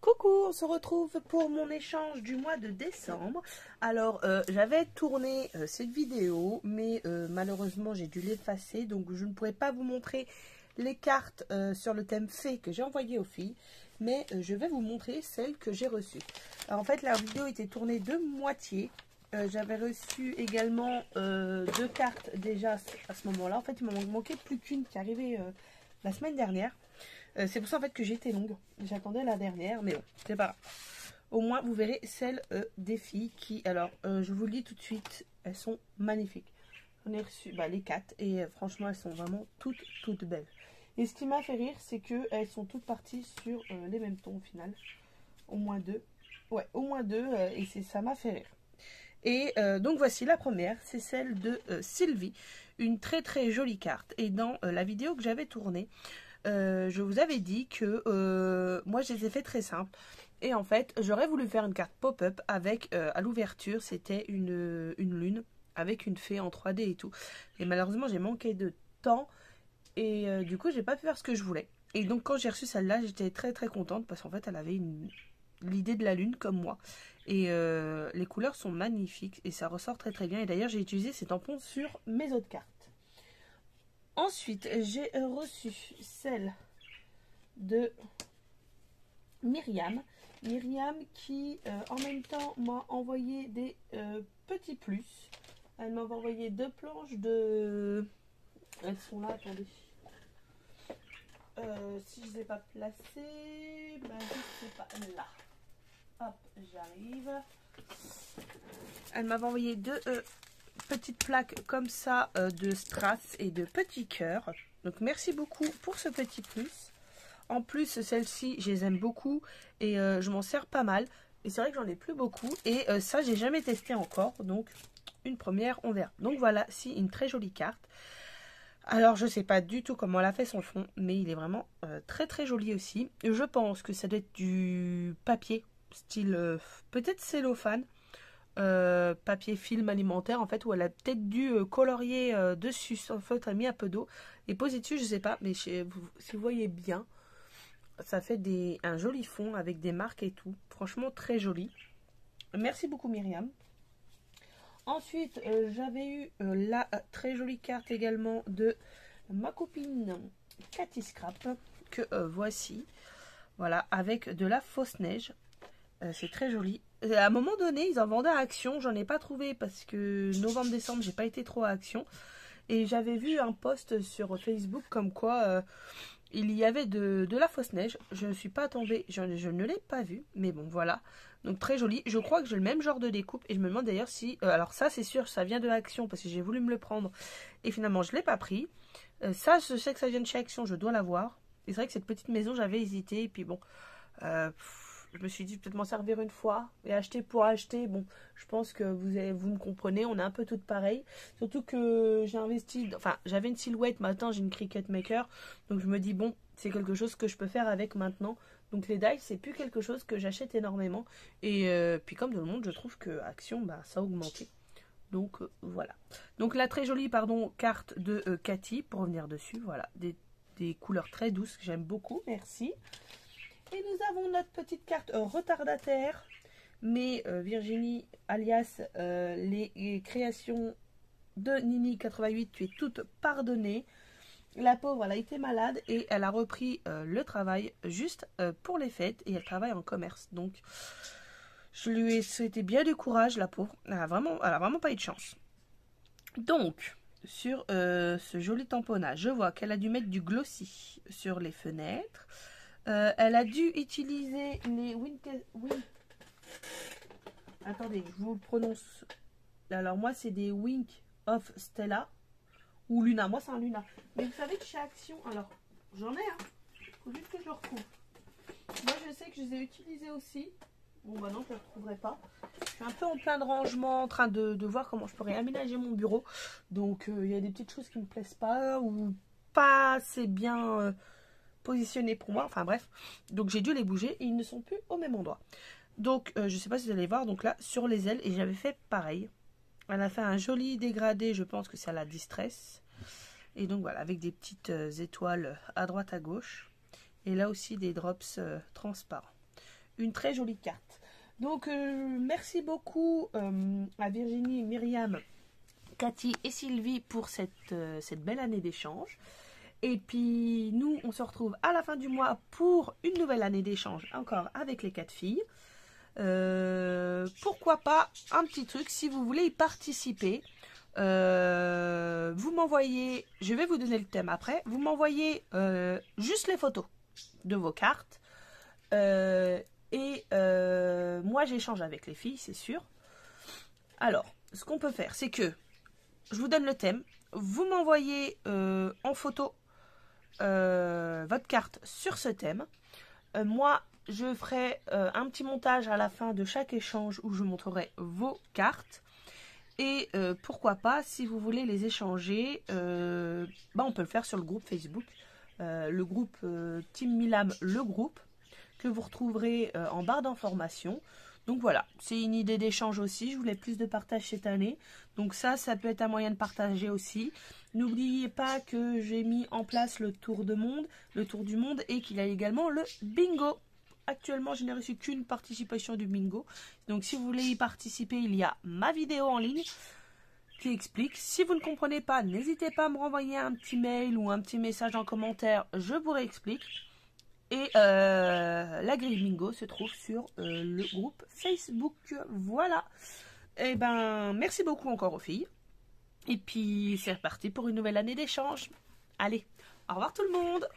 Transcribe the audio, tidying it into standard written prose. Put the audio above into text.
Coucou, on se retrouve pour mon échange du mois de décembre. Alors, j'avais tourné cette vidéo, mais malheureusement, j'ai dû l'effacer. Donc, je ne pourrais pas vous montrer les cartes sur le thème fée que j'ai envoyé aux filles. Mais je vais vous montrer celles que j'ai reçues. Alors, en fait, la vidéo était tournée de moitié. J'avais reçu également deux cartes déjà à ce moment-là. En fait, il m'en manquait plus qu'une qui est arrivée la semaine dernière. C'est pour ça en fait que j'ai été longue. J'attendais la dernière, mais bon, c'est pas grave. Au moins, vous verrez celles des filles qui, alors, je vous le dis tout de suite, elles sont magnifiques. J'en ai reçu les 4 et franchement, elles sont vraiment toutes belles. Et ce qui m'a fait rire, c'est qu'elles sont toutes parties sur les mêmes tons au final. Au moins deux. Ouais, au moins deux, et ça m'a fait rire. Et donc voici la première, c'est celle de Sylvie, une très jolie carte. Et dans la vidéo que j'avais tournée, je vous avais dit que moi je les ai fait très simples. Et en fait, j'aurais voulu faire une carte pop-up avec, à l'ouverture, c'était une lune avec une fée en 3D et tout. Et malheureusement, j'ai manqué de temps. Et du coup, j'ai pas pu faire ce que je voulais. Et donc, quand j'ai reçu celle-là, j'étais très contente parce qu'en fait, elle avait l'idée de la lune comme moi. Et les couleurs sont magnifiques et ça ressort très bien. Et d'ailleurs, j'ai utilisé ces tampons sur mes autres cartes. Ensuite, j'ai reçu celle de Myriam. Myriam qui, en même temps, m'a envoyé des petits plus. Elle m'a envoyé deux planches de... Elles sont là, attendez. Si je ne les ai pas placées, je ne sais pas. Là. Hop, j'arrive. Elle m'avait envoyé deux petites plaques comme ça de strass et de petits cœurs. Donc merci beaucoup pour ce petit plus. En plus, celles-ci, je les aime beaucoup et je m'en sers pas mal. Et c'est vrai que j'en ai plus beaucoup. Et ça, j'ai jamais testé encore. Donc, une première, on verra. Donc voilà, si une très jolie carte. Alors, je sais pas du tout comment elle a fait son fond, mais il est vraiment très joli aussi. Je pense que ça doit être du papier, style peut-être cellophane. Papier film alimentaire en fait, où elle a peut-être dû colorier dessus en fait, elle a mis un peu d'eau et poser dessus, je sais pas, mais si vous voyez bien, ça fait un joli fond avec des marques et tout, franchement très joli. Merci beaucoup Myriam. Ensuite j'avais eu la très jolie carte également de ma copine Cathy Scrap que voici, voilà, avec de la fausse neige. C'est très joli. À un moment donné, ils en vendaient à Action. J'en ai pas trouvé parce que novembre-décembre, j'ai pas été trop à Action. Et j'avais vu un post sur Facebook comme quoi il y avait de la fausse neige. Je ne suis pas tombée, je ne l'ai pas vu. Mais bon, voilà. Donc très joli. Je crois que j'ai le même genre de découpe. Et je me demande d'ailleurs si... alors ça, c'est sûr, ça vient de Action parce que j'ai voulu me le prendre. Et finalement, je ne l'ai pas pris. Ça, je sais que ça vient de chez Action. Je dois l'avoir. Et c'est vrai que cette petite maison, j'avais hésité. Et puis bon... je me suis dit peut-être m'en servir une fois et acheter pour acheter. Bon, je pense que vous me comprenez, on est un peu toutes pareilles. Surtout que j'ai investi, enfin j'avais une silhouette, maintenant j'ai une Cricut Maker. Donc je me dis bon, c'est quelque chose que je peux faire avec maintenant. Donc les dies, c'est plus quelque chose que j'achète énormément. Et puis comme tout le monde, je trouve que Action, ça a augmenté. Donc voilà. Donc la très jolie carte de Cathy, pour revenir dessus, voilà. Des couleurs très douces que j'aime beaucoup, merci. Et nous avons notre petite carte retardataire, mais Virginie, alias les créations de Nini88, tu es toute pardonnée. La pauvre, elle a été malade et elle a repris le travail juste pour les fêtes et elle travaille en commerce. Donc, je lui ai souhaité bien du courage, la pauvre. Elle a vraiment pas eu de chance. Donc, sur ce joli tamponnage, je vois qu'elle a dû mettre du glossy sur les fenêtres. Elle a dû utiliser les Attendez, je vous le prononce. Alors moi c'est des Wink of Stella ou Luna. Moi c'est un Luna. Mais vous savez que chez Action, alors j'en ai faut juste que je le retrouve. Moi je sais que je les ai utilisés aussi. Bon non, je ne le retrouverai pas. Je suis un peu en plein de rangement, en train de voir comment je pourrais aménager mon bureau. Donc il y a des petites choses qui me plaisent pas ou pas assez bien positionnés pour moi, enfin bref, donc j'ai dû les bouger et ils ne sont plus au même endroit. Donc je sais pas si vous allez voir, donc là sur les ailes, et j'avais fait pareil. Elle a fait un joli dégradé, je pense que c'est à la Distress, et donc voilà, avec des petites étoiles à droite à gauche, et là aussi des drops transparents. une très jolie carte. Donc merci beaucoup à Virginie, Myriam, Cathy et Sylvie pour cette belle année d'échange. Et puis nous, on se retrouve à la fin du mois pour une nouvelle année d'échange, encore avec les 4 filles. Pourquoi pas un petit truc si vous voulez y participer. Vous m'envoyez, je vais vous donner le thème après, vous m'envoyez juste les photos de vos cartes. Moi j'échange avec les filles, c'est sûr. Alors, ce qu'on peut faire, c'est que je vous donne le thème, vous m'envoyez en photo votre carte sur ce thème. Moi, je ferai un petit montage à la fin de chaque échange où je montrerai vos cartes. Et pourquoi pas, si vous voulez les échanger, on peut le faire sur le groupe Facebook, le groupe Team Milam, le groupe, que vous retrouverez en barre d'informations. Donc voilà, c'est une idée d'échange aussi, je voulais plus de partage cette année. Donc ça peut être un moyen de partager aussi. N'oubliez pas que j'ai mis en place le tour du monde et qu'il y a également le bingo. Actuellement, je n'ai reçu qu'une participation du bingo. Donc si vous voulez y participer, il y a ma vidéo en ligne qui explique. Si vous ne comprenez pas, n'hésitez pas à me renvoyer un petit mail ou un petit message en commentaire, je vous réexplique. Et la grille bingo se trouve sur le groupe Facebook. Voilà. Et ben, merci beaucoup encore aux filles. Et puis, c'est reparti pour une nouvelle année d'échange. Allez, au revoir tout le monde.